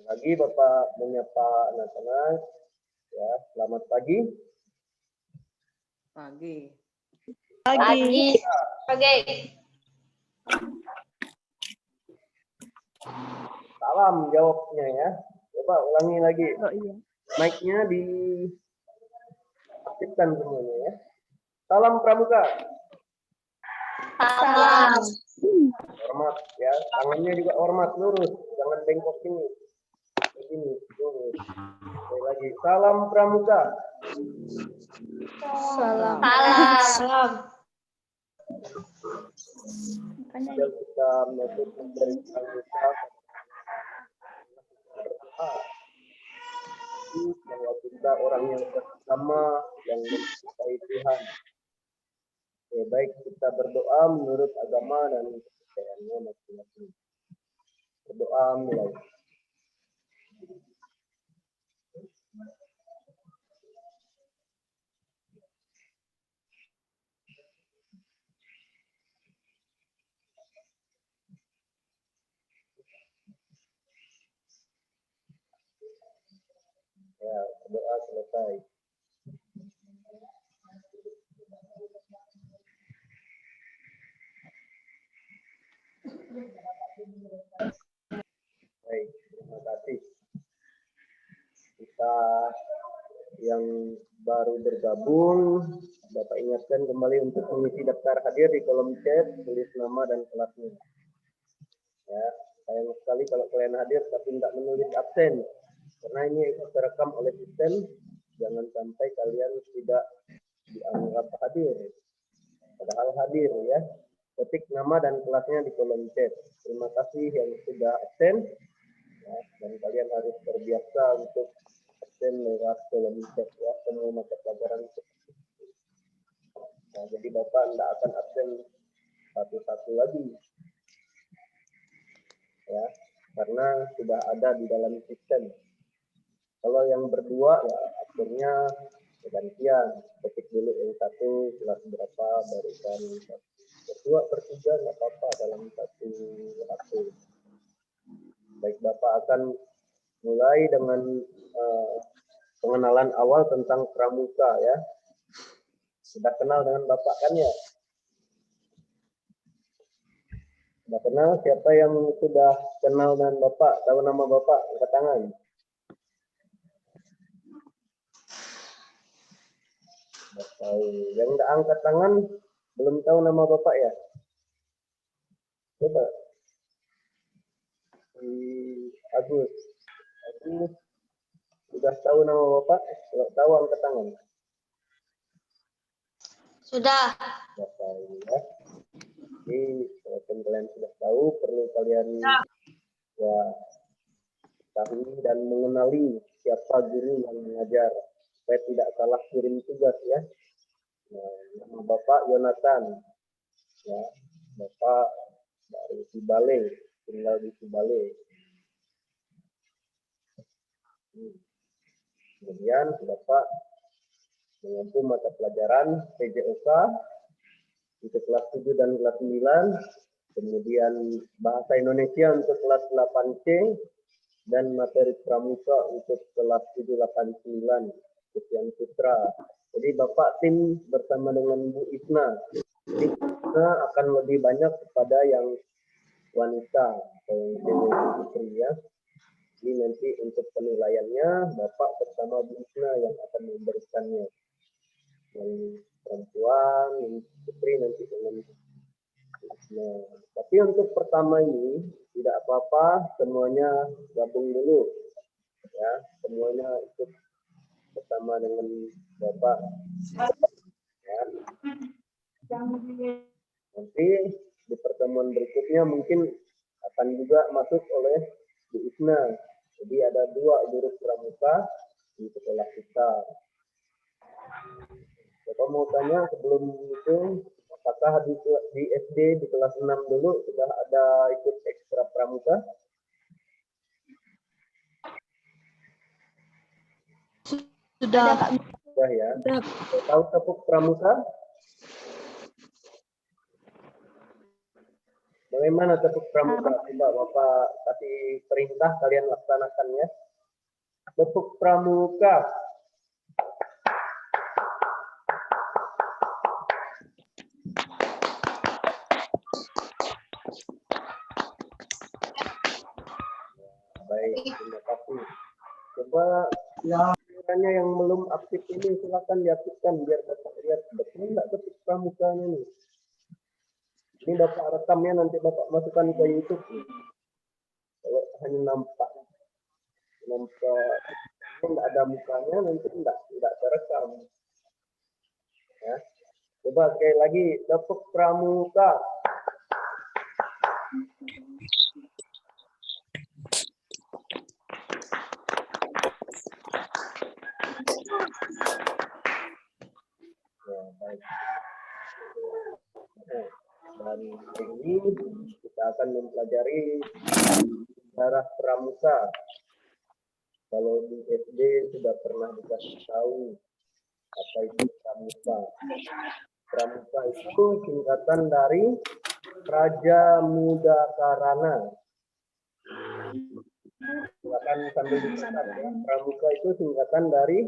Lagi Bapak menyapa anak-anak. Ya, selamat pagi. Pagi. Pagi. Pagi. Salam jawabnya ya. Coba ulangi lagi. Oh iya. Mic-nya diaktifkan semuanya ya. Salam pramuka. Salam. Hormat ya. Tangannya juga hormat, lurus. Jangan bengkok sini. Begini, lurus. Sekali lagi. Salam pramuka. Salam. Salam. Sudah kita masuk dari pramuka. Bahwa kita orang yang bersama yang mencintai Tuhan. Ya, baik kita berdoa menurut agama dan kepercayaannya masing-masing. Berdoa mulai. Ya, berdoa selesai. Baik, terima kasih. Kita yang baru bergabung, Bapak ingatkan kembali untuk mengisi daftar hadir di kolom chat, tulis nama dan kelasnya. Ya, sayang sekali kalau kalian hadir tapi tidak menulis absen, karena ini terekam oleh sistem. Jangan sampai kalian tidak dianggap hadir, padahal hadir ya. Ketik nama dan kelasnya di kolom chat. Terima kasih yang sudah absen. Ya, dan kalian harus terbiasa untuk absen lewat kolom chat ya, semua mata pelajaran. Nah, jadi Bapak tidak akan absen satu-satu lagi. Ya, karena sudah ada di dalam sistem. Kalau yang berdua ya absennya gantian. Ketik dulu yang satu kelas berapa, barusan berdua bertiga nggak apa-apa dalam satu waktu. Baik, Bapak akan mulai dengan pengenalan awal tentang pramuka ya. Sudah kenal dengan Bapak kan ya? Sudah kenal? Siapa yang sudah kenal dengan Bapak? Tahu nama Bapak? Angkat tangan. Tahu. Yang tidak angkat tangan belum tahu nama Bapak ya? Coba. Agus. Agus sudah tahu nama Bapak? Kalau tahu angkat tangan. Sudah. Sudah tahu ya. Jadi walaupun kalian sudah tahu, perlu kalian ya tahu dan mengenali siapa guru yang mengajar supaya tidak salah kirim tugas ya. Nah, nama Bapak Yonatan, ya, Bapak dari Sibale, tinggal di Sibale. Kemudian Bapak mengampu mata pelajaran PJOK untuk kelas 7 dan kelas 9, kemudian bahasa Indonesia untuk kelas 8C, dan materi pramuka untuk kelas 789, Kusian Putra. Jadi Bapak tim bersama dengan Bu Isna. Jadi Isna akan lebih banyak kepada yang wanita atau yang putri ya. Jadi nanti untuk penilaiannya Bapak bersama Bu Isna yang akan memberikannya. Yang perempuan, yang putri nanti dengan Isna. Tapi untuk pertama ini tidak apa-apa, semuanya gabung dulu. Ya, semuanya ikut bersama dengan Bapak. Ya. Nanti di pertemuan berikutnya mungkin akan juga masuk oleh Bu Isna. Jadi ada 2 guru pramuka di sekolah kita. Bapak mau tanya sebelum itu, apakah di SD di kelas 6 dulu sudah ada ikut ekstra pramuka? Sudah. Sudah ya. Tahu tepuk pramuka? Bagaimana tepuk pramuka? Coba Bapak kasih perintah, kalian laksanakan ya. Tepuk pramuka. Baik, terima kasih. Coba yang belum aktif ini silakan diaktifkan biar Bapak lihat betul nggak tepuk pramukanya nih. Ini Bapak rekamnya, nanti Bapak masukkan ke YouTube. Kalau hanya nampak nggak ada mukanya, nanti nggak terekam. Ya. Coba sekali lagi, tepuk pramuka. Ya, baik. Dan ini kita akan mempelajari sejarah pramuka. Kalau di SD sudah pernah dikasih tahu apa itu pramuka. Pramuka itu singkatan dari Praja Muda Karana. Silakan sambil dicatat ya. Pramuka itu singkatan dari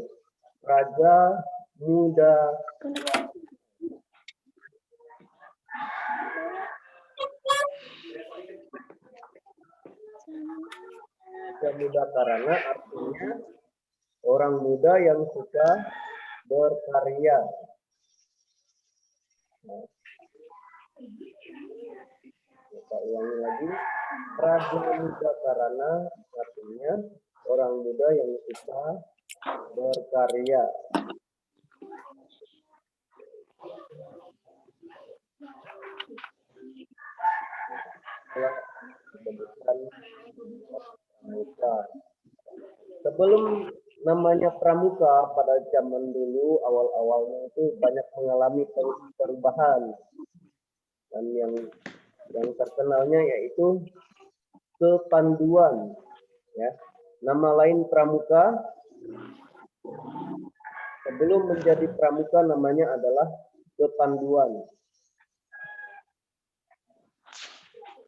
Praja Muda Muda Karana artinya orang muda yang suka berkarya. Nah, kita ulangi lagi, Praja Muda Karana artinya orang muda yang suka berkarya. Disebutkan pramuka. Sebelum namanya pramuka, pada zaman dulu awal-awalnya itu banyak mengalami perubahan, dan yang terkenalnya yaitu kepanduan. Ya, nama lain pramuka sebelum menjadi pramuka namanya adalah kepanduan.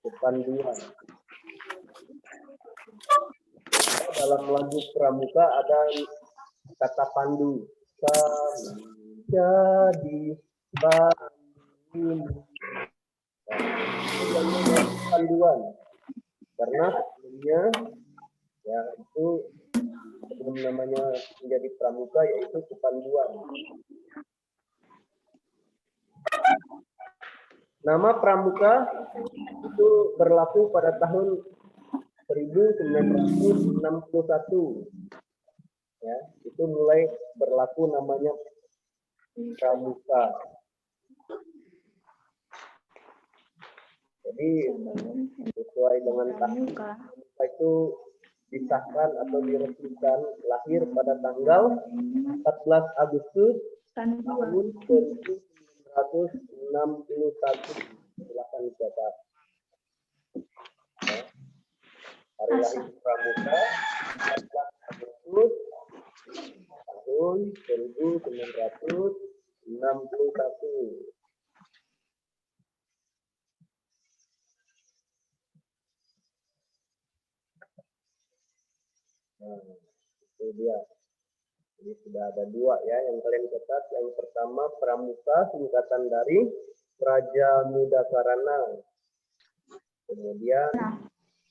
Kepanduan. Dalam lagu pramuka ada kata pandu. Jadi pandu. Panduan. Karena sebelumnya ya itu sebelum namanya menjadi pramuka yaitu kepanduan. Nama pramuka itu berlaku pada tahun 1961. Ya, itu mulai berlaku namanya pramuka. Jadi sesuai dengan tahun pramuka itu disahkan atau diresmikan lahir pada tanggal 14 Agustus tahun 1961. Silakan dicatat. Hari lahir pramuka 14 Agustus tahun 1961. Nah, itu dia. Jadi sudah ada dua ya yang kalian catat. Yang pertama pramuka singkatan dari Praja Muda Karana. Kemudian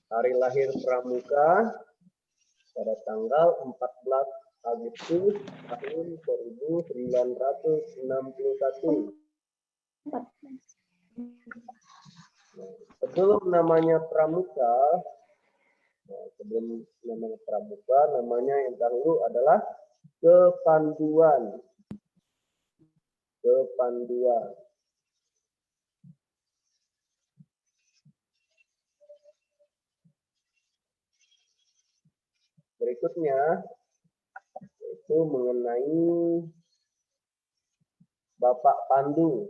hari lahir pramuka pada tanggal 14 Agustus tahun 1961. Sebelum namanya pramuka, namanya yang dahulu adalah kepanduan. Kepanduan. Berikutnya itu mengenai Bapak Pandu.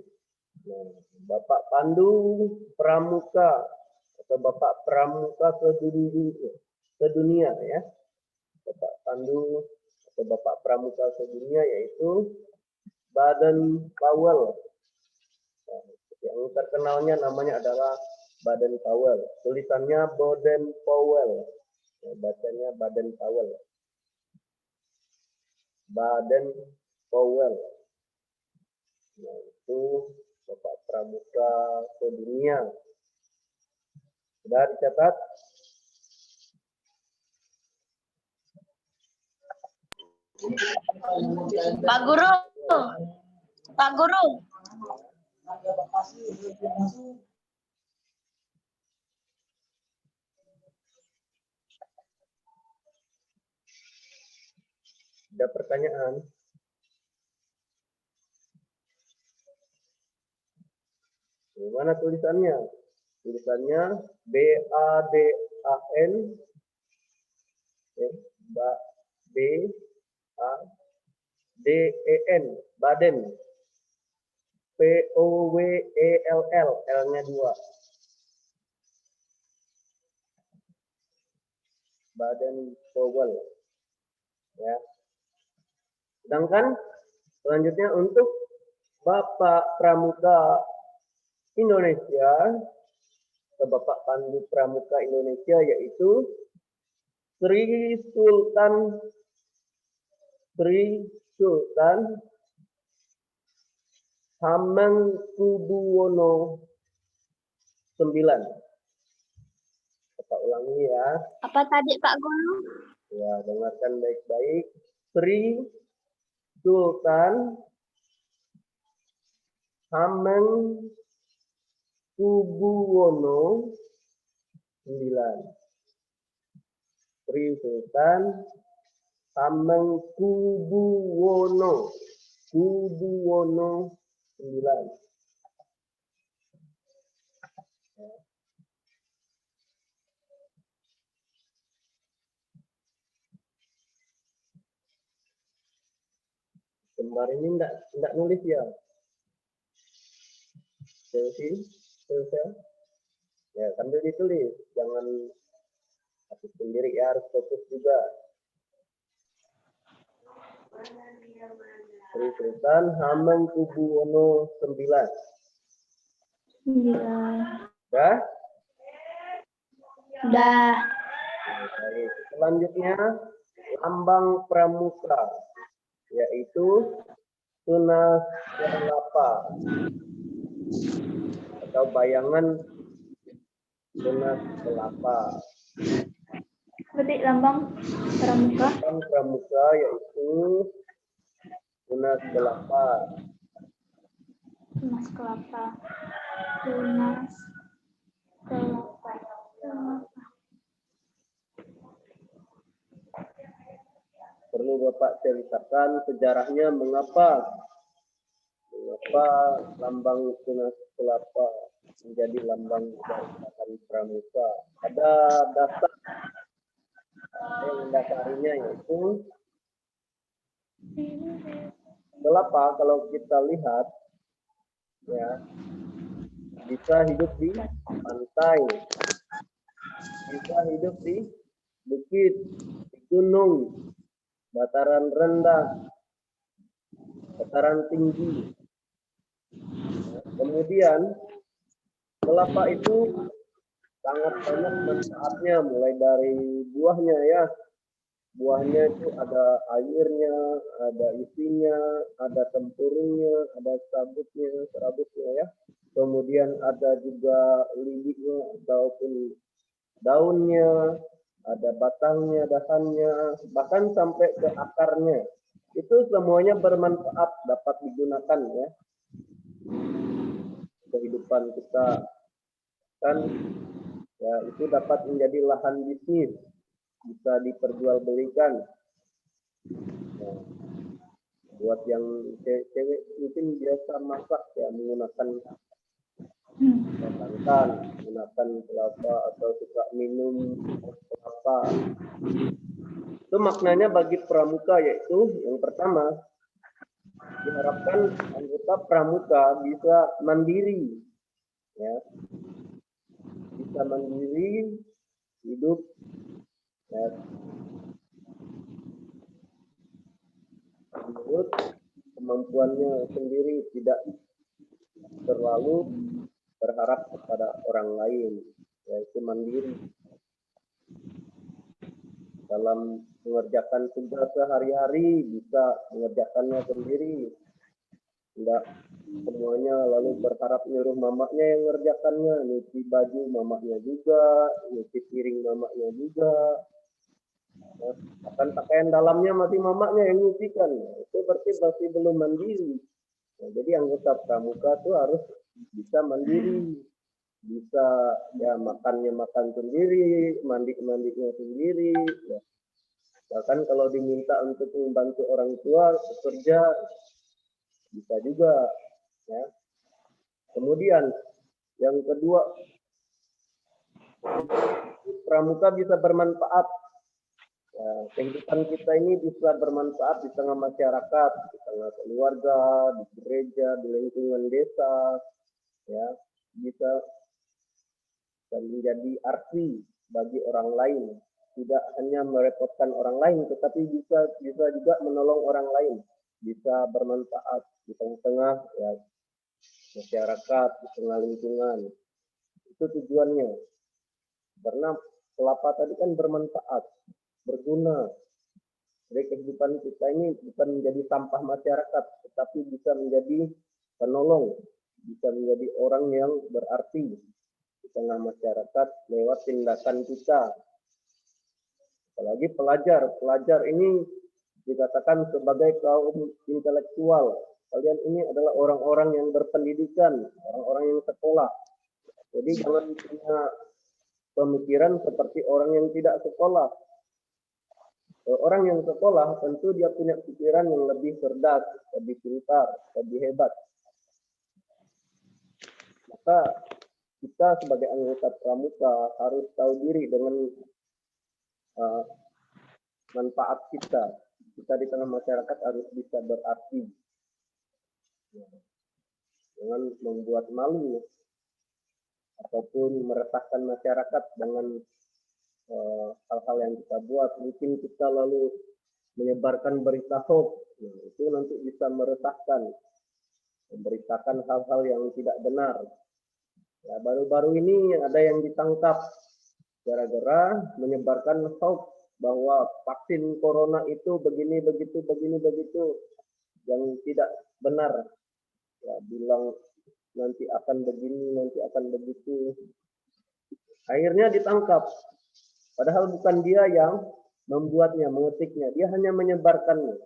Nah, Bapak Pandu Pramuka atau Bapak Pramuka sedunia ya. Bapak Pandu atau Bapak Pramuka sedunia yaitu Baden Powell. Nah, yang terkenalnya namanya adalah Baden Powell. Tulisannya Baden Powell. Ya, bacanya Baden Powell. Baden Powell. Nah, itu Bapak Pramuka sedunia. Sudah dicatat? Pak Guru. Pak Guru. Ada pertanyaan? Mana tulisannya? Tulisannya B-A-D-A-N B-A-D-E-N Baden P-O-W-E-L-L L-nya 2 Baden Powell ya. Sedangkan selanjutnya untuk Bapak Pramuka Indonesia, Bapak Pandu Pramuka Indonesia yaitu Sri Sultan Hamengkubuwono IX. Kita ulangi ya. Apa tadi Pak Guru? Ya, dengarkan baik-baik. Sri Sultan Hamengkubuwono IX. Sri Sultan Hamengkubuwono IX. Kemarin ini enggak nulis ya. Selesai. Ya, sambil ditulis, jangan hati sendiri ya, harus fokus juga. Sri Sultan Hamengkubuwono IX. Dah? Dah. Baik. Selanjutnya lambang pramuka yaitu tunas kelapa atau bayangan tunas kelapa. Berarti lambang pramuka. Lambang pramuka yaitu tunas kelapa. Tunas kelapa. Tunas kelapa. Perlu Bapak ceritakan sejarahnya mengapa lambang tunas kelapa menjadi lambang dari pramuka. Ada dasar yang mendasarinya yaitu kelapa kalau kita lihat ya bisa hidup di pantai, bisa hidup di bukit, di gunung, dataran rendah, dataran tinggi. Kemudian kelapa itu sangat banyak manfaatnya, mulai dari buahnya ya. Buahnya itu ada airnya, ada isinya, ada tempurungnya, ada serabutnya ya. Kemudian ada juga lilitnya ataupun daunnya, ada batangnya, dahannya, bahkan sampai ke akarnya. Itu semuanya bermanfaat, dapat digunakan ya. Kehidupan kita kan ya, itu dapat menjadi lahan bisnis, bisa diperjualbelikan. Nah, buat yang cewek mungkin biasa masak ya menggunakan santan, menggunakan kelapa atau suka minum kelapa. Itu maknanya bagi pramuka yaitu yang pertama diharapkan anggota pramuka bisa mandiri ya, bisa mandiri hidup ya, menurut kemampuannya sendiri, tidak terlalu berharap kepada orang lain, yaitu mandiri. Dalam mengerjakan tugas sehari-hari bisa mengerjakannya sendiri. Tidak semuanya lalu berharap nyuruh mamaknya yang mengerjakannya, nyuci baju mamaknya juga, nyuci piring mamaknya juga. Nah, bahkan pakaian dalamnya masih mamaknya yang nyucikan. Itu berarti masih belum mandiri. Nah, jadi anggota pramuka itu harus bisa mandiri, bisa ya makannya makan sendiri, mandinya sendiri. Ya. Bahkan kalau diminta untuk membantu orang tua bekerja bisa juga. Ya. Kemudian yang kedua, pramuka bisa bermanfaat. Ya, kehidupan kita ini bisa bermanfaat di tengah masyarakat, di tengah keluarga, di gereja, di lingkungan desa, ya bisa menjadi arti bagi orang lain, tidak hanya merepotkan orang lain, tetapi bisa juga menolong orang lain, bisa bermanfaat di tengah-tengah ya, masyarakat, di tengah lingkungan. Itu tujuannya. Karena kelapa tadi kan bermanfaat, berguna. Jadi kehidupan kita ini bukan menjadi sampah masyarakat, tetapi bisa menjadi penolong, bisa menjadi orang yang berarti di tengah masyarakat lewat tindakan kita. Apalagi pelajar ini dikatakan sebagai kaum intelektual. Kalian ini adalah orang-orang yang berpendidikan, orang-orang yang sekolah. Jadi jangan punya pemikiran seperti orang yang tidak sekolah. Orang yang sekolah tentu dia punya pikiran yang lebih cerdas, lebih pintar, lebih hebat. Maka kita sebagai anggota pramuka harus tahu diri dengan manfaat kita. Kita di tengah masyarakat harus bisa berarti. Jangan membuat malu ataupun meresahkan masyarakat dengan hal-hal yang kita buat. Mungkin kita lalu menyebarkan berita hoax, itu nanti bisa meresahkan, memberitakan hal-hal yang tidak benar. Ya, baru-baru ini ada yang ditangkap gara-gara menyebarkan hoax bahwa vaksin corona itu begini begitu yang tidak benar. Ya, bilang nanti akan begini, nanti akan begitu. Akhirnya ditangkap. Padahal bukan dia yang membuatnya, mengetiknya. Dia hanya menyebarkannya.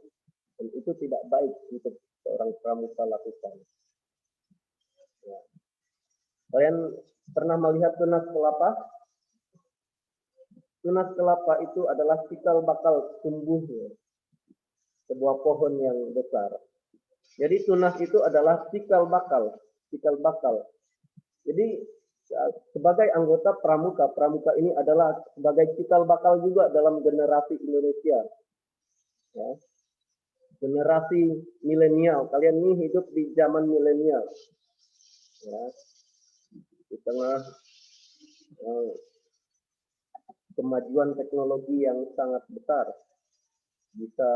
Dan itu tidak baik untuk seorang pramuka lakukan. Ya. Kalian pernah melihat tunas kelapa? Tunas kelapa itu adalah cikal bakal tumbuhnya sebuah pohon yang besar. Jadi tunas itu adalah cikal bakal. Jadi sebagai anggota pramuka ini adalah sebagai cikal bakal juga dalam generasi Indonesia. Ya. Generasi milenial. Kalian ini hidup di zaman milenial. Ya. Di tengah kemajuan teknologi yang sangat besar. Bisa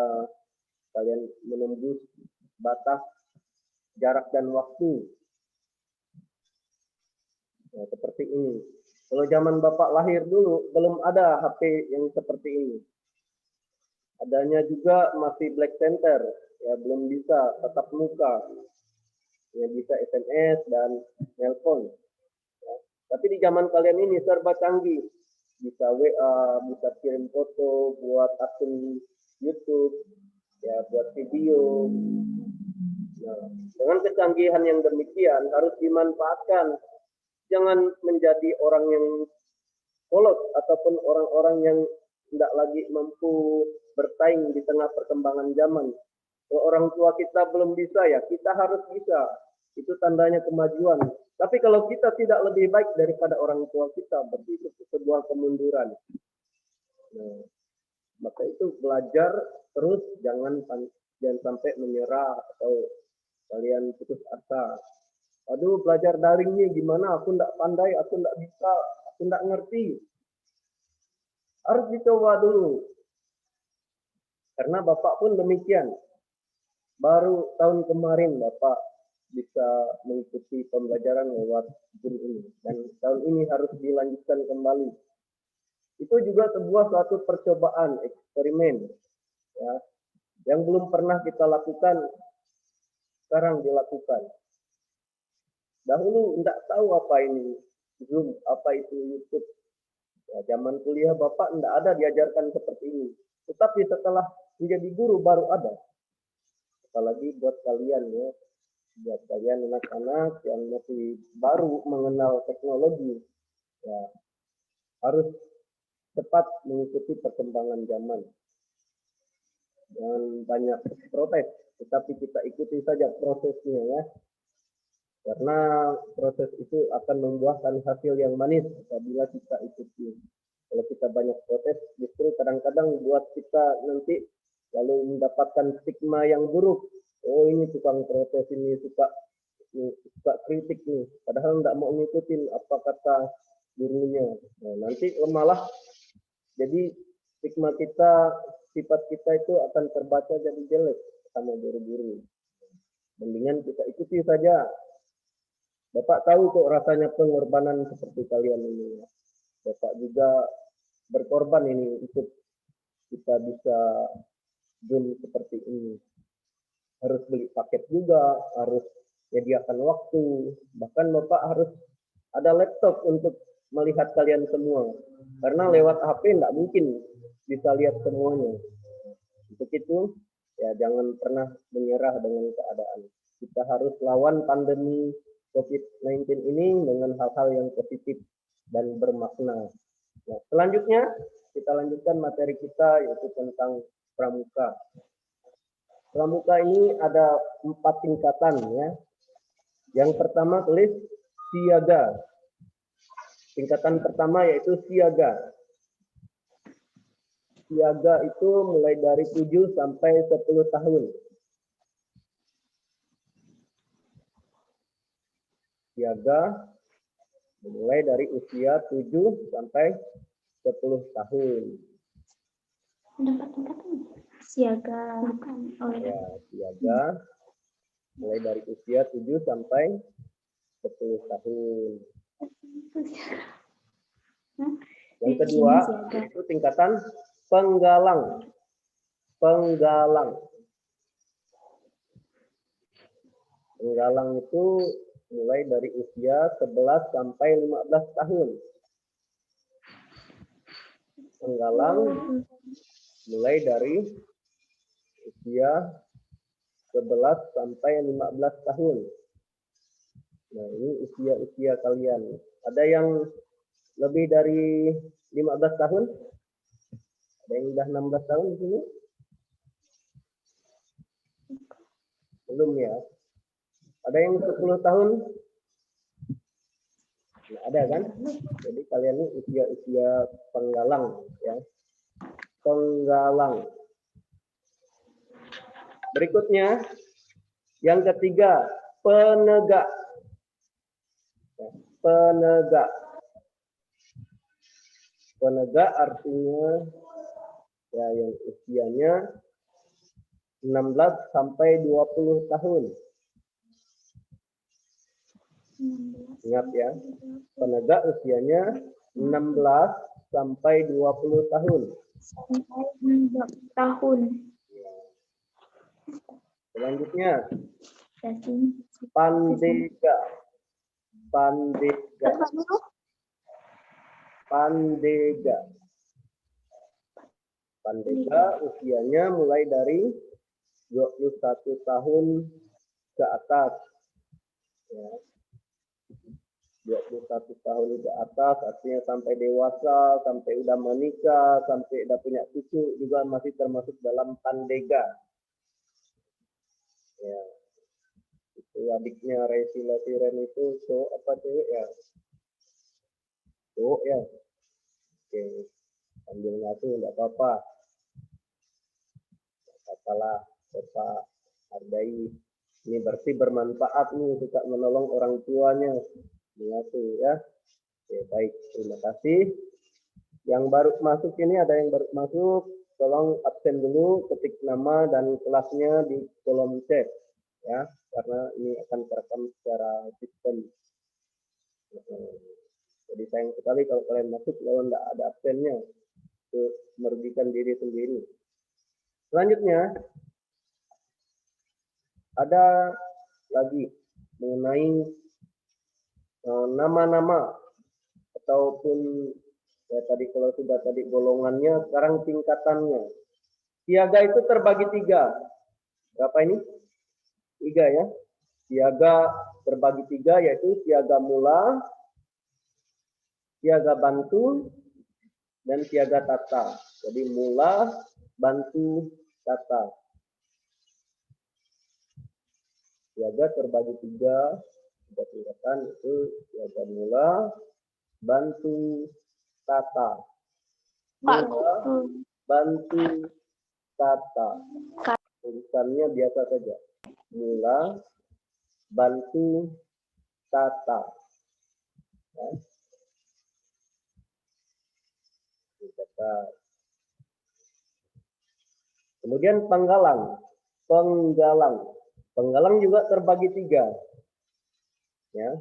kalian menembus batas jarak dan waktu. Nah, seperti ini. Kalau zaman Bapak lahir dulu, belum ada HP yang seperti ini. Adanya juga masih Black Center, ya belum bisa tatap muka. Ya bisa SMS dan nelpon. Ya. Tapi di zaman kalian ini serba canggih. Bisa WA, bisa kirim foto buat akun YouTube, ya buat video. Nah, dengan kecanggihan yang demikian harus dimanfaatkan. Jangan menjadi orang yang polos ataupun orang-orang yang tidak lagi mampu bersaing di tengah perkembangan zaman. Kalau orang tua kita belum bisa, ya kita harus bisa. Itu tandanya kemajuan. Tapi kalau kita tidak lebih baik daripada orang tua kita, berarti itu sebuah kemunduran. Nah, maka itu belajar terus, jangan sampai menyerah atau kalian putus asa. Aduh, belajar daringnya gimana? Aku tidak pandai, aku tidak bisa, aku tidak ngerti. Harus dicoba dulu. Karena Bapak pun demikian. Baru tahun kemarin Bapak bisa mengikuti pembelajaran lewat Zoom ini. Dan tahun ini harus dilanjutkan kembali. Itu juga sebuah suatu percobaan, eksperimen, ya, yang belum pernah kita lakukan, sekarang dilakukan. Dahulu tidak tahu apa ini Zoom, apa itu YouTube. Ya, zaman kuliah Bapak tidak ada diajarkan seperti ini. Tetapi setelah menjadi guru baru ada. Apalagi buat kalian ya, buat kalian anak-anak yang masih baru mengenal teknologi, ya harus cepat mengikuti perkembangan zaman. Jangan banyak protes, tetapi kita ikuti saja prosesnya ya. Karena proses itu akan membuahkan hasil yang manis apabila kita ikuti. Kalau kita banyak protes, justru kadang-kadang buat kita nanti lalu mendapatkan stigma yang buruk. Oh ini tukang protes, ini suka kritik nih. Padahal tidak mau ngikutin apa kata gurunya. Nah, nanti malah jadi stigma kita, sifat kita itu akan terbaca jadi jelek sama guru-guru. Mendingan kita ikuti saja. Bapak tahu kok rasanya pengorbanan seperti kalian ini. Bapak juga berkorban ini untuk kita bisa Zoom seperti ini. Harus beli paket juga, harus menyediakan waktu. Bahkan Bapak harus ada laptop untuk melihat kalian semua. Karena lewat HP tidak mungkin bisa lihat semuanya. Untuk itu, ya jangan pernah menyerah dengan keadaan. Kita harus lawan pandemi COVID-19 ini dengan hal-hal yang positif dan bermakna. Nah, selanjutnya, kita lanjutkan materi kita yaitu tentang pramuka. Pramuka ini ada 4 tingkatan ya. Yang pertama tulis siaga. Tingkatan pertama yaitu siaga. Siaga itu mulai dari 7 sampai 10 tahun. Siaga mulai dari usia 7 sampai 10 tahun. Ada 4 tingkatan. Siaga. Bukan. Oh Ya, siaga mulai dari usia 7 sampai 10 tahun. Yang kedua itu tingkatan penggalang. Penggalang. Penggalang itu mulai dari usia 11 sampai 15 tahun. Penggalang mulai dari usia 11 sampai 15 tahun. Nah, ini usia-usia kalian. Ada yang lebih dari 15 tahun? Ada yang udah 16 tahun di sini? Belum ya? Ada yang 10 tahun? Nah, ada kan? Jadi kalian ini usia-usia penggalang ya. Penggalang. Berikutnya yang ketiga, penegak. Penegak. Penegak artinya ya yang usianya 16 sampai 20 tahun. Ingat ya, penegak usianya 16 sampai 20 tahun. Sampai 2 tahun. Selanjutnya, Jadi, pandega. Pandega. Pandega. Pandega usianya mulai dari 21 tahun ke atas. Ya. 21 tahun ke atas artinya sampai dewasa, sampai udah menikah, sampai udah punya cucu juga masih termasuk dalam pandega. Ya. Itu adiknya Raisila Siren itu cowok apa cewek ya? Cowok ya. Oke. Sambil ngaku enggak apa-apa. Apalah, Bapak hargai. Ini berarti bermanfaat nih, suka menolong orang tuanya. Mengaku ya. Oke, baik. Terima kasih. Yang baru masuk ini ada yang baru masuk. Tolong absen dulu, ketik nama dan kelasnya di kolom chat. ya, karena ini akan terekam secara sistem. Jadi sayang sekali kalau kalian masuk kalau tidak ada absennya, itu merugikan diri sendiri. Selanjutnya ada lagi mengenai nama-nama ataupun ya tadi kalau sudah tadi golongannya, sekarang tingkatannya. Siaga itu terbagi 3. Berapa ini? 3 ya. Siaga terbagi 3 yaitu siaga mula, siaga bantu, dan siaga tata. Jadi mula, bantu, tata. Siaga terbagi 3 tingkatan itu siaga mula, bantu, tata. Mula, bantu, tata. Tulisannya biasa saja. Mula, bantu, tata. Ya. Kemudian penggalang. Penggalang juga terbagi 3. Ya.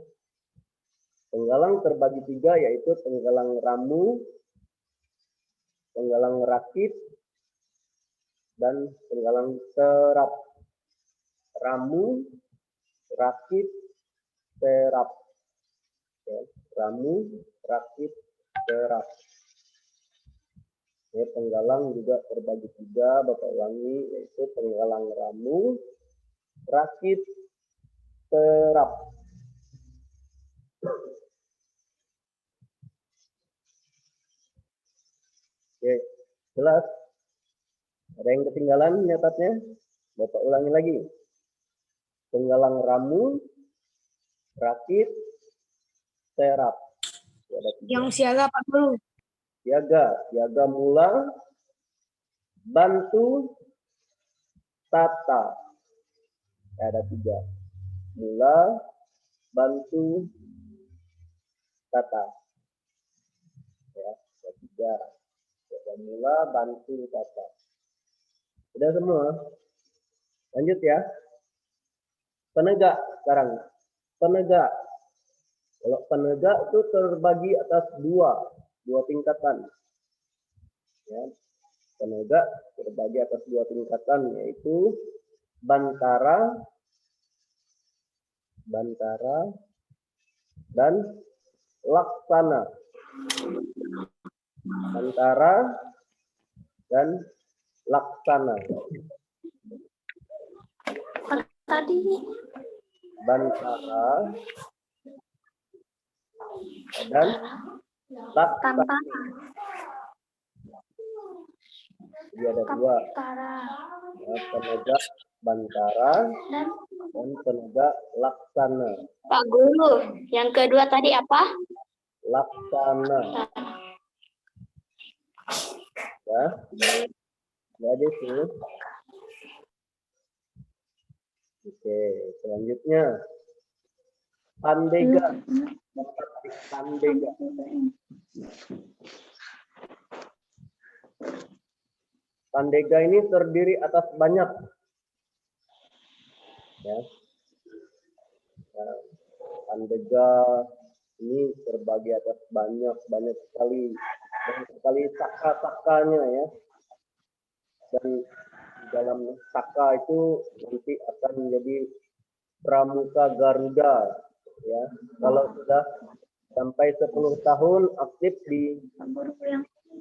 Penggalang terbagi 3 yaitu penggalang ramu, penggalang rakit, dan penggalang serap. Ramu, rakit, serap. Ya. Ramu, rakit, serap. Ya, penggalang juga terbagi 3, Bapak ulangi, yaitu penggalang ramu, rakit, serap. Oke, jelas? Ada yang ketinggalan nyatatnya? Bapak ulangi lagi. Penggalang ramu, rakit, serap. Ada 3. Yang siaga Pak Guru. Siaga mula, bantu, tata. Ada 3. Mula, bantu, tata. Ya, ada 3. Siaga mula, bantu, tata. Sudah semua? Lanjut ya. Penegak sekarang. Penegak. Kalau penegak itu terbagi atas 2 tingkatan. Ya. Penegak terbagi atas 2 tingkatan, yaitu bantara dan laksana. Bantara dan laksana. Tadi Bantara dan laksana. Jadi ada 2. Ya, penegak bantara dan penegak laksana. Pak Guru, yang kedua tadi apa? Laksana. Ya, jadi sih. Oke, selanjutnya pandega. Pandega. Pandega ini terdiri atas banyak. Ya. Nah, pandega ini terbagi atas banyak sekali saka-sakanya ya. Dan di dalam saka itu nanti akan menjadi pramuka Garuda ya. Kalau sudah sampai 10 tahun aktif di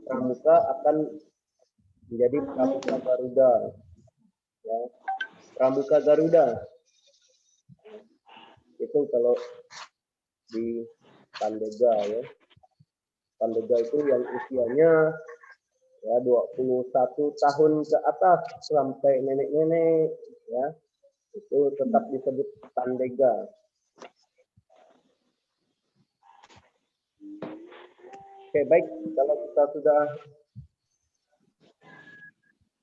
pramuka akan menjadi pramuka Garuda. Ya. Pramuka Garuda. Itu kalau di Pandega ya. Pandega itu yang usianya ya 21 tahun ke atas sampai nenek-nenek ya. Itu tetap disebut Pandega. Oke, baik, kalau kita sudah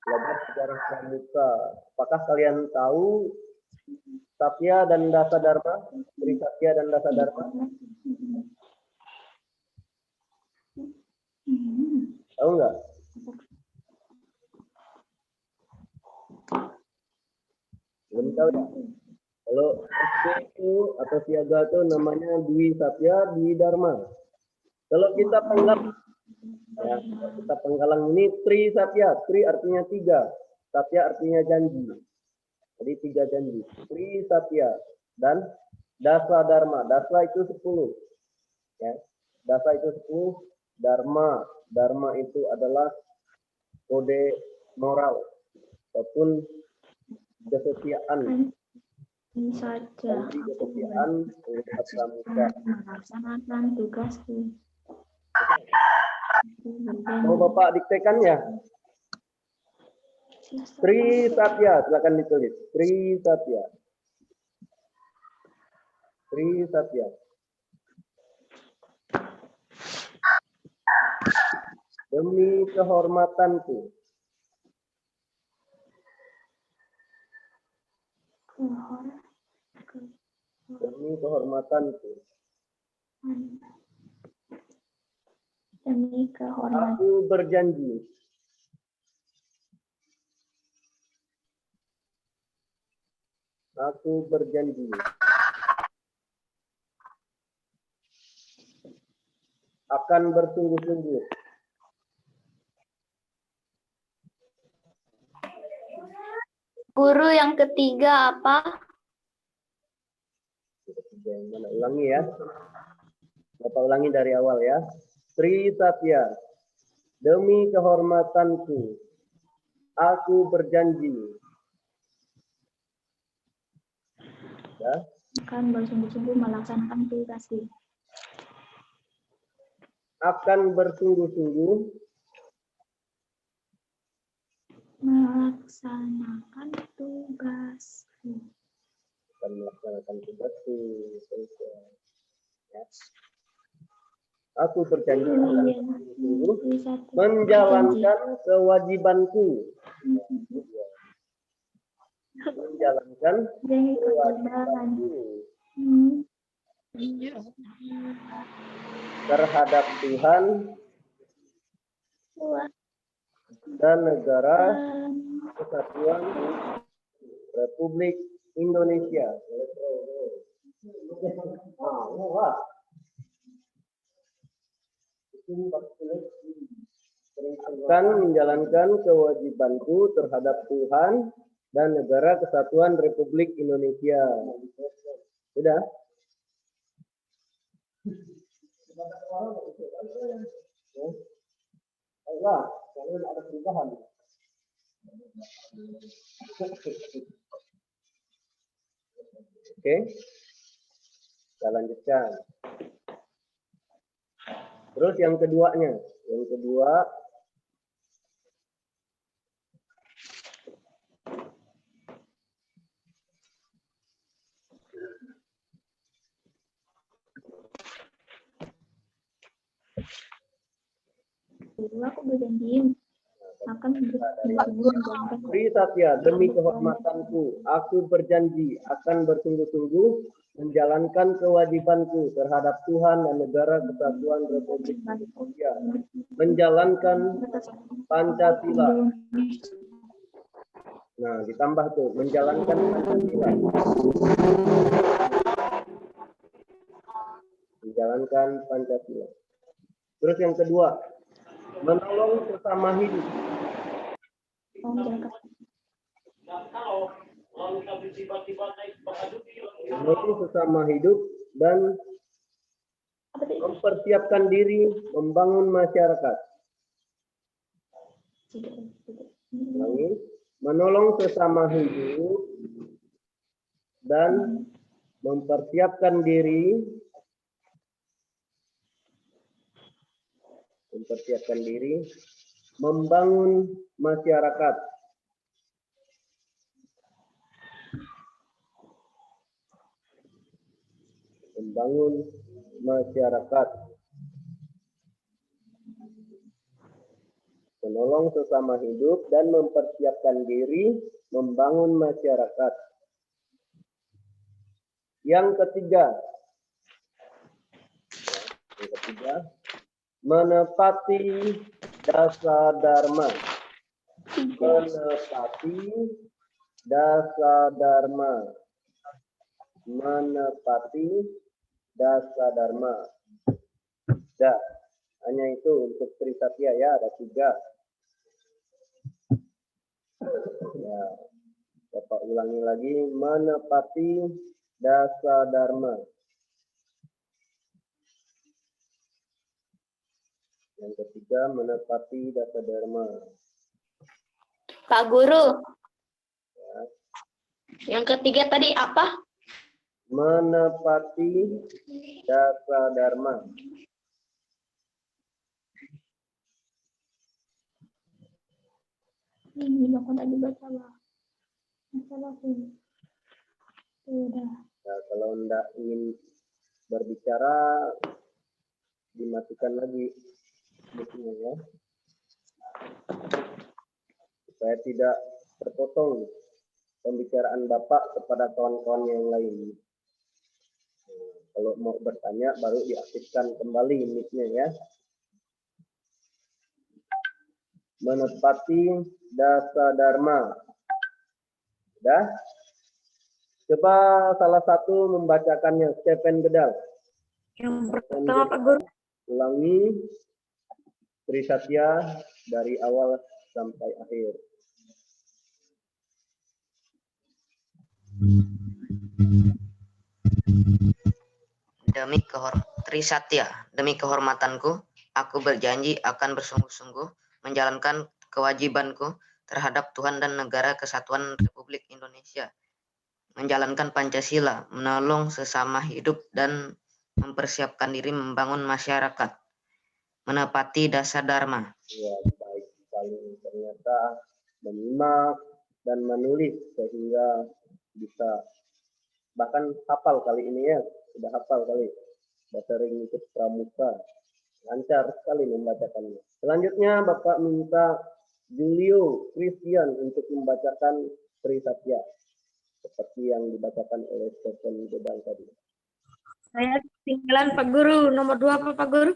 belajar sejarah pramuka, apakah kalian tahu Satya dan Dasa Dharma? Sri Satya dan Dasa Dharma? Tahu nggak? Belum tahu ya? atau siaga itu namanya Dwi Satya, Dwi Dharma. Kalau kita penggalang, ya, kalau kita penggalang ini Tri Satya. Tri artinya 3, Satya artinya janji. Jadi 3 janji. Tri Satya dan Dasa Dharma. Dasa itu 10. Ya. Dasa itu 10. Dharma. Dharma itu adalah kode moral ataupun kesetiaan. Ini saja Janji kesetiaan mengikat pramuka. melaksanakan tugasku. Mau Bapak diktekan ya? Tri Satya, silakan ditulis. Tri Satya. Tri Satya. Demi kehormatanku. Demi kehormatanku. Demi kehormatan. Aku berjanji. Aku berjanji. Akan bersungguh-sungguh. Guru yang ketiga apa? Yang mana? Ulangi ya. Bapak ulangi dari awal ya. Tri Satya. Demi kehormatanku. Aku berjanji. Ya. Akan bersungguh-sungguh melaksanakan tugasku. Akan bersungguh-sungguh Melaksanakan tugasku. akan melaksanakan tugasku. Ya. Aku berjanji akan bersungguh-sungguh menjalankan kewajibanku. Menjalankan kewajibanku terhadap Tuhan dan negara Kesatuan Republik Indonesia. Akan menjalankan kewajibanku terhadap Tuhan dan negara Kesatuan Republik Indonesia. Sudah? Baiklah, kalian ada perubahan. Oke, kita lanjutkan. Terus yang keduanya, yang kedua Dulu aku berjanji akan bersungguh-sungguh menjalankan Tri Satya, demi kehormatanku, aku berjanji akan bersungguh-sungguh menjalankan kewajibanku terhadap Tuhan dan negara Kesatuan Republik Indonesia, menjalankan Pancasila. Nah, ditambah tuh, menjalankan Pancasila. Menjalankan Pancasila. Terus yang kedua, menolong sesama hidup. Menolong sesama hidup dan mempersiapkan diri membangun masyarakat. Ulangi, menolong sesama hidup dan mempersiapkan diri membangun masyarakat. Membangun masyarakat. Menolong sesama hidup dan mempersiapkan diri membangun masyarakat. Yang ketiga, menepati dasa dharma. Menepati dasa dharma. menepati dasa dharma. Dah, hanya itu untuk Trisatya ya, ada 3. Ya, Bapak ulangi lagi, menepati dasa dharma. Yang ketiga, menepati dasa dharma. Pak Guru. Yang ketiga tadi apa? Menepati dasa dharma. Ini aku tadi baca lah. Masalah sih. Udah. Nah, kalau Anda ingin berbicara, dimatikan lagi mic-nya ya. Supaya tidak terpotong pembicaraan Bapak kepada kawan-kawan yang lain. Kalau mau bertanya baru diaktifkan kembali mic-nya ya. Menepati dasa dharma. Sudah? Coba salah satu membacakannya, Stephen Gedal. Yang pertama Pak Guru. Ulangi Trisatya dari awal sampai akhir. Trisatya, demi kehormatanku, aku berjanji akan bersungguh-sungguh menjalankan kewajibanku terhadap Tuhan dan Negara Kesatuan Republik Indonesia, menjalankan Pancasila, menolong sesama hidup dan mempersiapkan diri membangun masyarakat, menepati dasa dharma. Ya, baik sekali. Ternyata menyimak dan menulis sehingga bisa bahkan hafal kali ini ya, sudah hafal kali. Sudah sering ikut pramuka, lancar sekali membacakannya. Selanjutnya Bapak minta Julio Christian untuk membacakan Trisatya seperti yang dibacakan oleh Stephen Gedal tadi. Saya ketinggalan Pak Guru. Nomor 2 apa Pak Guru?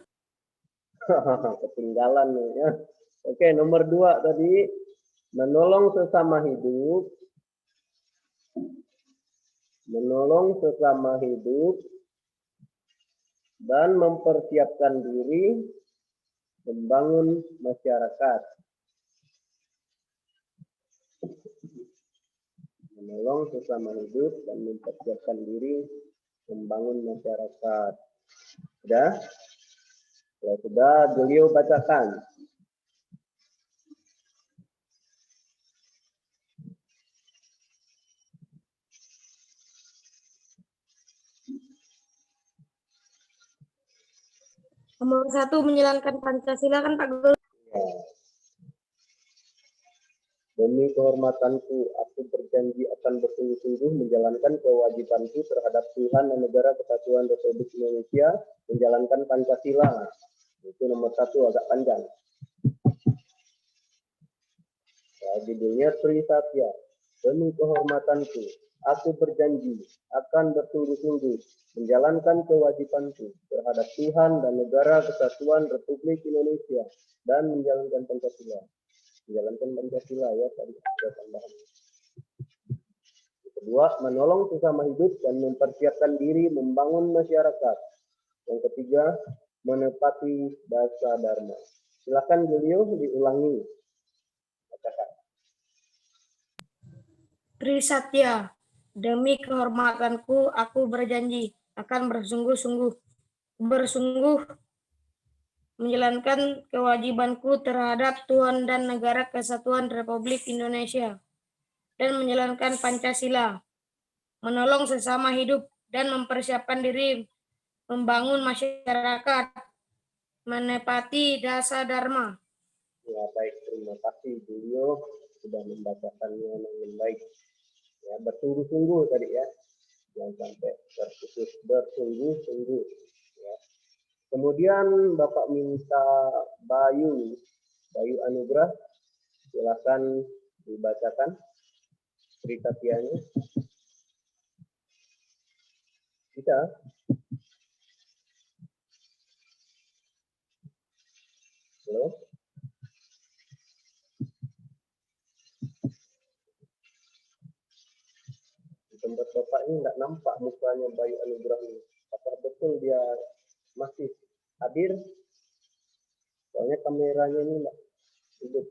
Ketinggalan ya. Oke, nomor 2 tadi menolong sesama hidup. Menolong sesama hidup dan mempersiapkan diri membangun masyarakat. Menolong sesama hidup dan mempersiapkan diri membangun masyarakat. Sudah? Kalau sudah, beliau bacakan. Nomor 1 menjalankan Pancasila kan Pak Guru. Ya. Demi kehormatanku, aku berjanji akan bersungguh-sungguh menjalankan kewajibanku terhadap Tuhan dan Negara Kesatuan Republik Indonesia, menjalankan Pancasila. Itu nomor 1 agak panjang. Ya, judulnya Trisatya. Demi kehormatanku, aku berjanji akan bersungguh-sungguh menjalankan kewajibanku terhadap Tuhan dan Negara Kesatuan Republik Indonesia dan menjalankan Pancasila. Menjalankan Pancasila ya tadi ada tambahan. Kedua, menolong sesama hidup dan mempersiapkan diri membangun masyarakat. Yang ketiga, menepati dasa dharma. Silakan beliau diulangi. Bacakan. Trisatya, demi kehormatanku, aku berjanji akan bersungguh-sungguh menjalankan kewajibanku terhadap Tuhan dan Negara Kesatuan Republik Indonesia dan menjalankan Pancasila, menolong sesama hidup dan mempersiapkan diri membangun masyarakat, menepati dasa dharma. Ya baik, terima kasih beliau sudah membacakannya dengan baik. Ya, bersungguh-sungguh tadi ya, jangan sampai terputus, bersungguh-sungguh. Ya. Kemudian Bapak minta Bayu Anugrah, silakan dibacakan Trisatyanya. Bisa? Halo? Tempat Bapak ini nggak nampak mukanya Bayu Anugrah ini. Apakah betul dia masih hadir? Soalnya kameranya ini nggak hidup.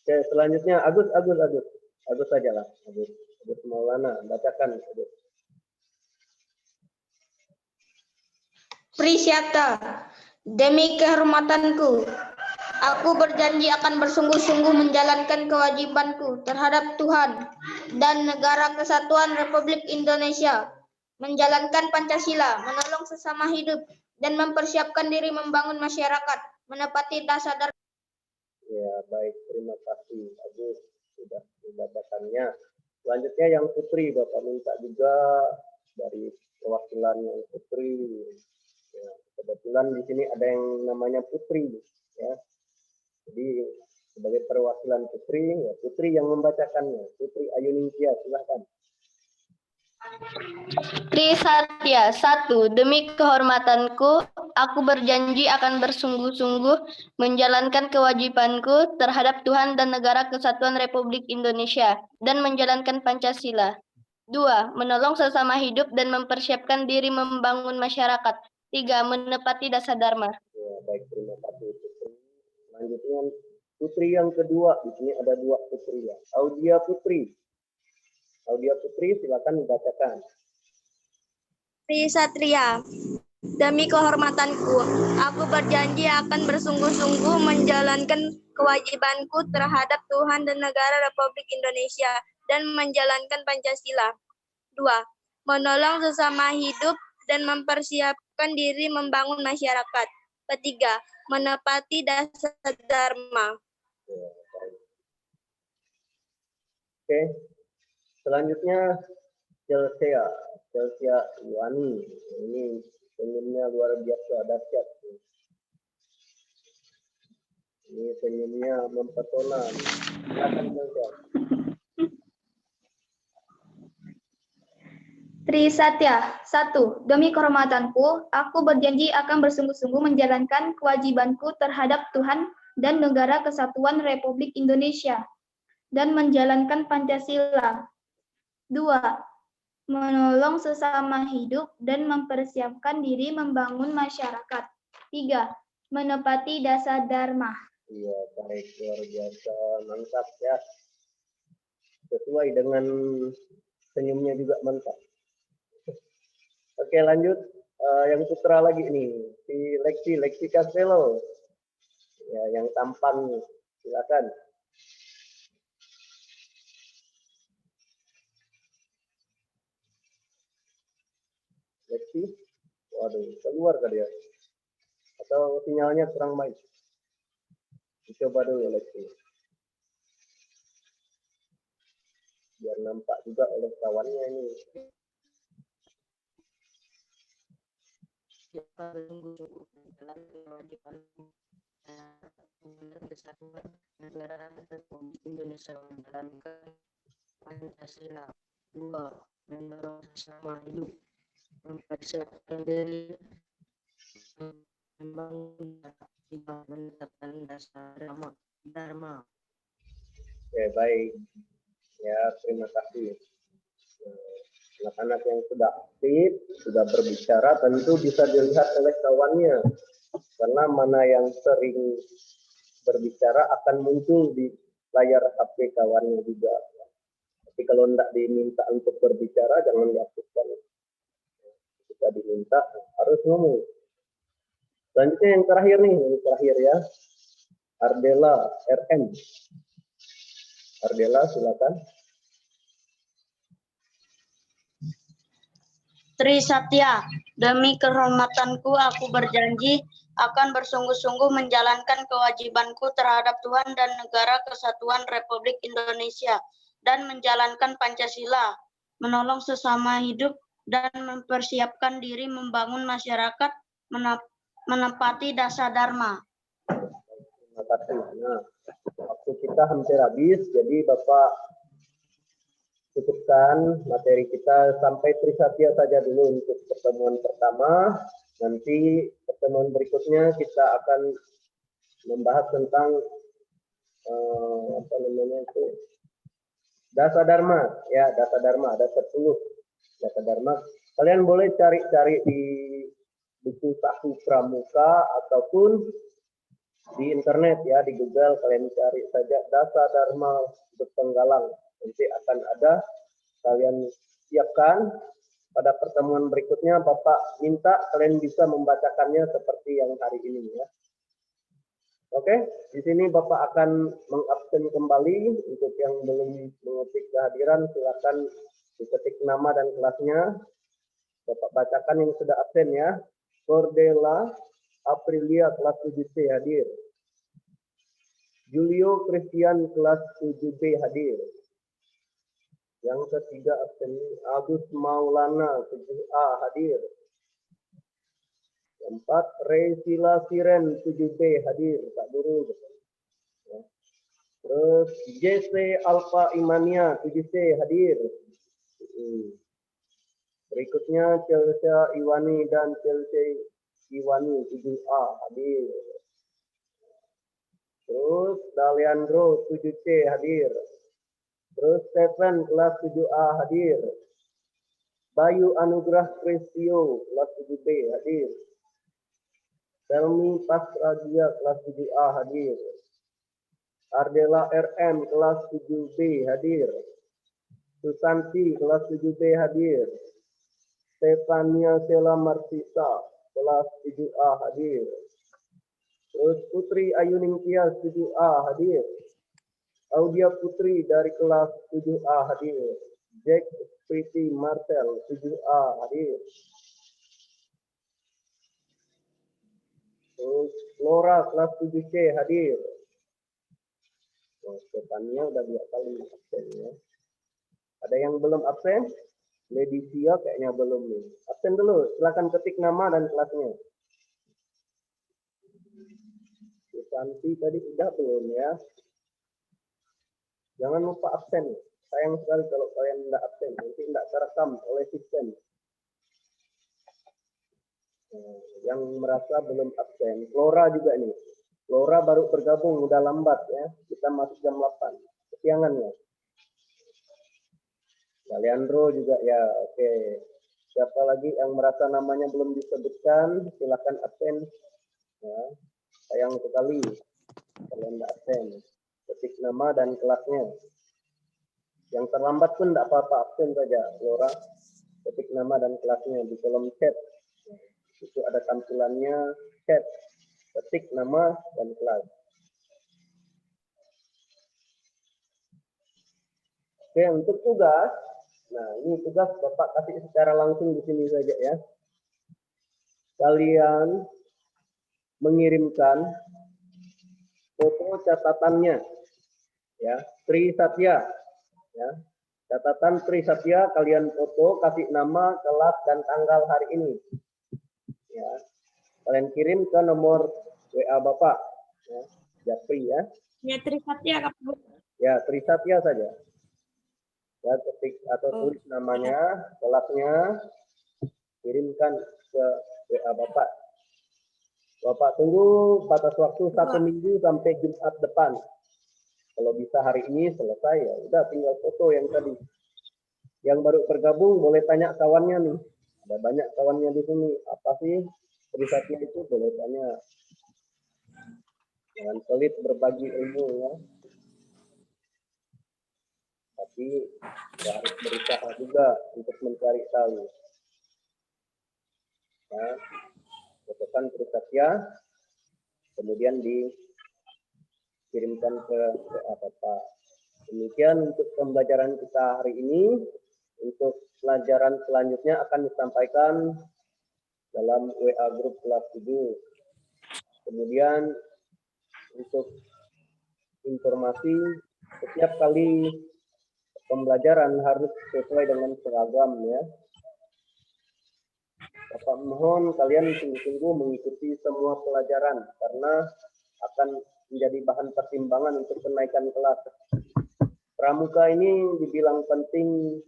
Oke, selanjutnya Agus saja lah. Agus Maulana, bacakan Agus. Prisyata, demi kehormatanku, aku berjanji akan bersungguh-sungguh menjalankan kewajibanku terhadap Tuhan dan Negara Kesatuan Republik Indonesia, menjalankan Pancasila, menolong sesama hidup, dan mempersiapkan diri membangun masyarakat, menepati dasar. Ya, baik. Terima kasih, Agus. Sudah membacakannya. Selanjutnya yang Putri, Bapak minta juga dari perwakilan yang Putri. Ya, kebetulan di sini ada yang namanya Putri. Ya. Jadi, sebagai perwakilan Putri, ya Putri yang membacakannya. Putri Ayuningsia, silahkan. Trisatya, 1. Demi kehormatanku, aku berjanji akan bersungguh-sungguh menjalankan kewajibanku terhadap Tuhan dan Negara Kesatuan Republik Indonesia dan menjalankan Pancasila. 2. Menolong sesama hidup dan mempersiapkan diri membangun masyarakat. 3. Menepati dasar dharma. Ya, baik, terima kasih Putri. Selanjutnya Putri yang kedua, di sini ada 2 Putri ya. Audia Putri, silakan dibacakan. Trisatria, demi kehormatanku, aku berjanji akan bersungguh-sungguh menjalankan kewajibanku terhadap Tuhan dan Negara Republik Indonesia dan menjalankan Pancasila. 2. Menolong sesama hidup dan mempersiapkan diri membangun masyarakat. 3. Menepati dasar dharma. Oke. Selanjutnya Chelsea Yuani. Ini senyumnya luar biasa dahsyat. Ini senyumnya mempesona. Silakan Chelsea. Trisatya, 1. Demi kehormatanku, aku berjanji akan bersungguh-sungguh menjalankan kewajibanku terhadap Tuhan dan Negara Kesatuan Republik Indonesia dan menjalankan Pancasila. 2. Menolong sesama hidup dan mempersiapkan diri membangun masyarakat. 3. Menepati dasar dharma. Iya, baik, luar biasa, mantap ya. Sesuai dengan senyumnya juga mantap. Oke, lanjut. Yang putra lagi nih, si Lexi Castello. Ya, yang tampan, silakan. Lexi, waduh, keluar kali ya? Atau sinyalnya kurang baik? Coba dulu Lexi. Biar nampak juga oleh kawannya ini. Bersungguh-sungguh menjalankan kewajibanku terhadap Kesatuan Negara Republik Indonesia, menjalankan Pancasila. 2. Mendorong sesama hidup, mempersiapkan diri membangun menetapkan dasar dharma. Oke, baik. Ya, terima kasih. Anak-anak yang sudah aktif, sudah berbicara, tentu bisa dilihat oleh kawannya. Karena mana yang sering berbicara akan muncul di layar HP kawannya juga. Tapi kalau tidak diminta untuk berbicara, jangan diaktifkan. Jika diminta, harus ngomong. Selanjutnya yang terakhir nih, ya. Ardela RM. Ardela, silakan. Trisatya, demi kehormatanku aku berjanji akan bersungguh-sungguh menjalankan kewajibanku terhadap Tuhan dan Negara Kesatuan Republik Indonesia dan menjalankan Pancasila, menolong sesama hidup dan mempersiapkan diri membangun masyarakat, menepati dasar dharma. Terima kasih. Nah, waktu kita hampir habis, jadi Bapak cukupkan materi kita sampai Trisatya saja dulu untuk pertemuan pertama. Nanti pertemuan berikutnya kita akan membahas tentang Dasa Dharma, ya Dasa Dharma ada 10 Dasa Dharma. Kalian boleh cari-cari di buku Saku Pramuka ataupun di internet ya, di Google kalian cari saja Dasa Dharma untuk penggalang. Nanti akan ada, kalian siapkan pada pertemuan berikutnya. Bapak minta kalian bisa membacakannya seperti yang hari ini ya. Oke, di sini Bapak akan mengabsen kembali. Untuk yang belum mengetik kehadiran silakan diketik nama dan kelasnya. Bapak bacakan yang sudah absen ya. Cordela Aprilia kelas 7C hadir. Julio Christian kelas 7B hadir. Yang ketiga absen Agus Maulana 7A hadir. Keempat Resila Siren 7B hadir, Pak Guru. Ya. Terus JC Alfa Imania 7C hadir. Berikutnya Chelsea Iwani dan Chelsea Iwani 7A hadir. Terus Daliandro 7C hadir. Terus Stephen kelas 7A hadir. Bayu Anugrah Kristio kelas 7B hadir. Selmi Pasradia kelas 7A hadir. Ardela RM kelas 7B hadir. Susanti kelas 7B hadir. Stefania Sela Marsisa kelas 7A hadir. Terus Putri Ayuning Tias 7A hadir. Audia Putri dari kelas 7A hadir. Jack Priti Marcel 7A hadir. Terus Flora kelas 7C hadir. Stefania udah 2 kali absen ya. Ada yang belum absen? Lady Sia kayaknya belum nih. Absen dulu, silakan ketik nama dan kelasnya. Susanti tadi udah belum ya? Jangan lupa absen. Sayang sekali kalau kalian tidak absen, nanti tidak terekam oleh sistem. Yang merasa belum absen, Flora juga nih. Flora baru bergabung, udah lambat ya. Kita masuk jam 8. Kesiangan ya. Leandro juga ya, oke. Siapa lagi yang merasa namanya belum disebutkan, silakan absen. Ya, sayang sekali kalian tidak absen. Ketik nama dan kelasnya. Yang terlambat pun tidak apa-apa, absen saja. Flora, ketik nama dan kelasnya di kolom chat. Itu ada tampilannya chat. Ketik nama dan kelas. Oke, untuk tugas. Nah, ini tugas Bapak kasih secara langsung di sini saja ya. Kalian mengirimkan foto catatannya ya, Tri Satya ya. Catatan Tri Satya kalian foto, kasih nama, kelas dan tanggal hari ini. Ya. Kalian kirim ke nomor WA Bapak ya, Japri ya. Ya, Tri Satya, Kak. Ya, Tri Satya saja. Ya, ketik atau tulis namanya, kelasnya, kirimkan ke WA Bapak. Bapak tunggu batas waktu 1 minggu sampai Jumat depan. Kalau bisa hari ini selesai ya, udah tinggal foto yang tadi. Yang baru bergabung boleh tanya kawannya nih. Ada banyak kawannya di sini. Apa sih Trisatya itu? Boleh tanya. Jangan pelit berbagi ilmu ya. Tapi harus berusaha juga untuk mencari tahu. Nah, fotokan Trisatya, kemudian dikirimkan ke Bapak. Demikian untuk pembelajaran kita hari ini. Untuk pelajaran selanjutnya akan disampaikan dalam WA grup kelas 7. Kemudian untuk informasi, setiap kali pembelajaran harus sesuai dengan seragam ya. Bapak mohon kalian sungguh-sungguh mengikuti semua pelajaran karena akan menjadi bahan pertimbangan untuk kenaikan kelas. Pramuka ini dibilang penting,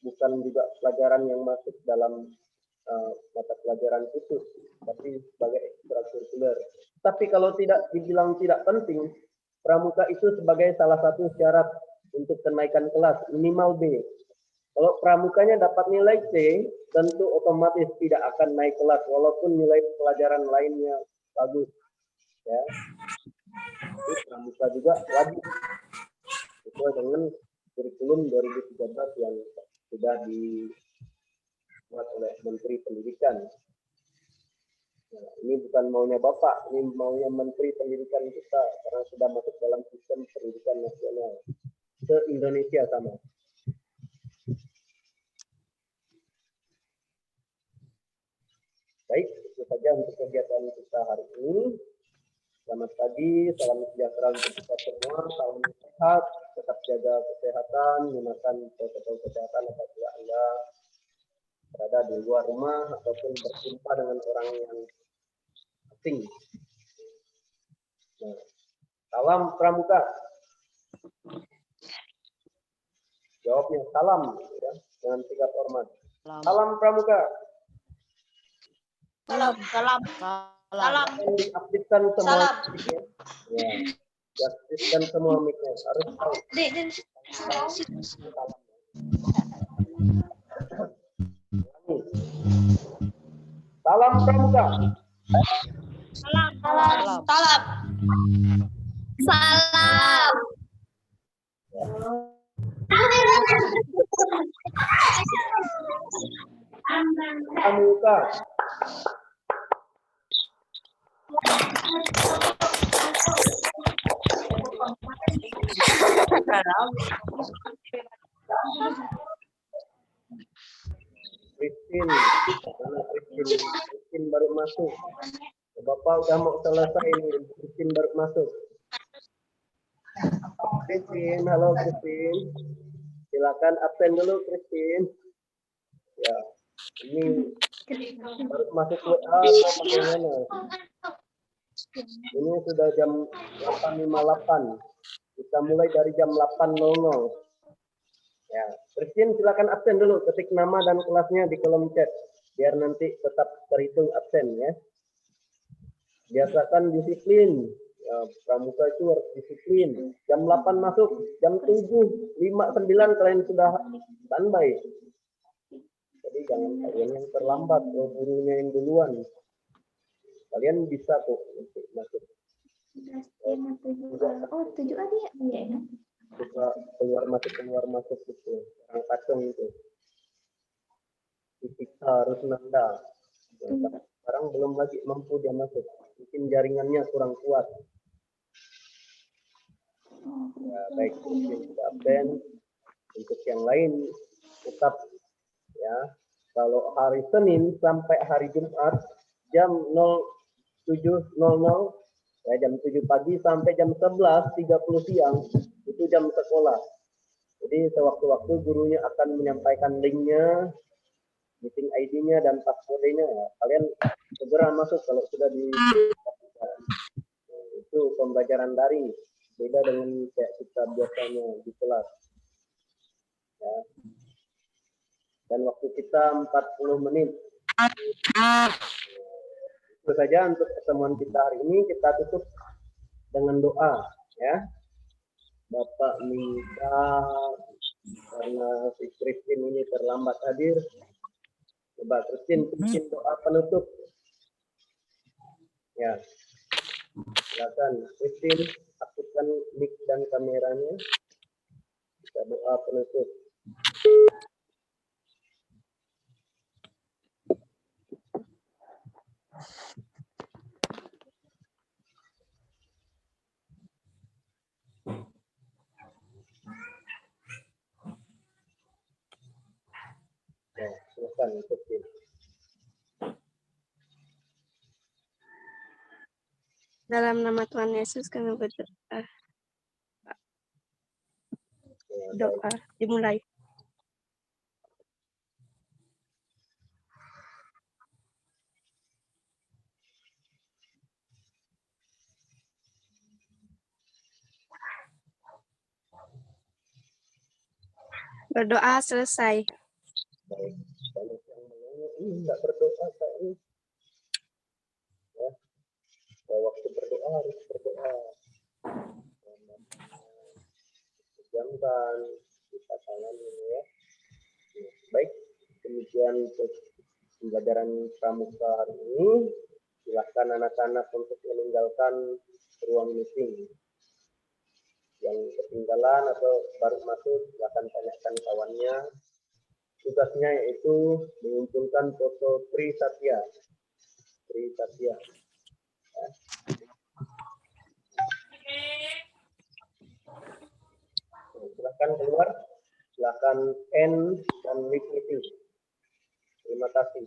bukan juga pelajaran yang masuk dalam mata pelajaran khusus, tapi sebagai ekstrakurikuler. Tapi kalau tidak dibilang tidak penting, pramuka itu sebagai salah satu syarat untuk kenaikan kelas minimal B. Kalau pramukanya dapat nilai C, tentu otomatis tidak akan naik kelas walaupun nilai pelajaran lainnya bagus. Ya. Jadi pramuka juga wajib sesuai dengan kurikulum 2013 yang sudah dibuat oleh Menteri Pendidikan. Nah, ini bukan maunya Bapak, ini maunya Menteri Pendidikan kita karena sudah masuk dalam sistem pendidikan nasional se-Indonesia sama. Baik, itu saja untuk kegiatan kita hari ini. Selamat pagi, salam sejahtera untuk kita semua, salam sehat, tetap jaga kesehatan, gunakan protokol kesehatan apabila Anda berada di luar rumah ataupun berjumpa dengan orang yang asing. Nah, salam pramuka. Jawabnya salam, ya, dengan sikap hormat. Salam pramuka. Salam. Salam. Diaktifkan semua Salam. mic-nya. Ya, diaktifkan semua mic-nya. Harus tahu. Salam pramuka. Salam. Salam. Pramuka. Christine, mana Christine baru masuk. Bapak udah mau selesai ini, Christine baru masuk. Christine, halo Christine. Silakan absen dulu Christine. Ya, ini baru masuk WA atau bagaimana? Ini sudah jam 8.58. Kita mulai dari jam 8.00. Ya, Christine silakan absen dulu, ketik nama dan kelasnya di kolom chat biar nanti tetap terhitung absen ya. Biasakan disiplin. Ya, pramuka itu harus disiplin. Jam 8 masuk, jam 7:59 kalian sudah standby. Jadi jangan kalian yang terlambat, gurunya yang duluan. Kalian bisa kok untuk masuk. Oh, 7 aja ya? Suka keluar masuk gitu, orang kacung itu. Kita harus nanda. Sekarang belum lagi mampu dia masuk. Mungkin jaringannya kurang kuat. Ya, baik, mungkin absen. Untuk yang lain tetap ya. Kalau hari Senin sampai hari Jumat jam 07.00 ya, jam 7 pagi sampai jam 11.30 siang itu jam sekolah. Jadi sewaktu-waktu gurunya akan menyampaikan linknya, meeting ID-nya dan password-nya. Kalian segera masuk kalau sudah di itu pembelajaran daring, beda dengan kayak kita biasanya di kelas. Ya. Dan waktu kita 40 menit. Itu saja untuk pertemuan kita hari ini. Kita tutup dengan doa ya. Bapak minta karena si Christine ini terlambat hadir. Coba Christine bikin doa penutup. Ya. Silakan Christine aktifkan mic dan kameranya. Kita doa penutup. Ya, silakan Christine. Dalam nama Tuhan Yesus kami berdoa. Doa dimulai. Berdoa selesai. Baik, banyak yang menanya, enggak berdoa Pak. Ya, waktu berdoa harus berdoa. Jam bukan di pasangan ini ya. Baik, demikian untuk pembelajaran pramuka hari ini. Silakan anak-anak untuk meninggalkan ruang meeting. Yang ketinggalan atau baru masuk, silakan tanyakan kawannya. Tugasnya yaitu mengumpulkan foto Tri Satya. Tri Satya. Ya. Silakan keluar. Silakan end dan leave meeting. Terima kasih.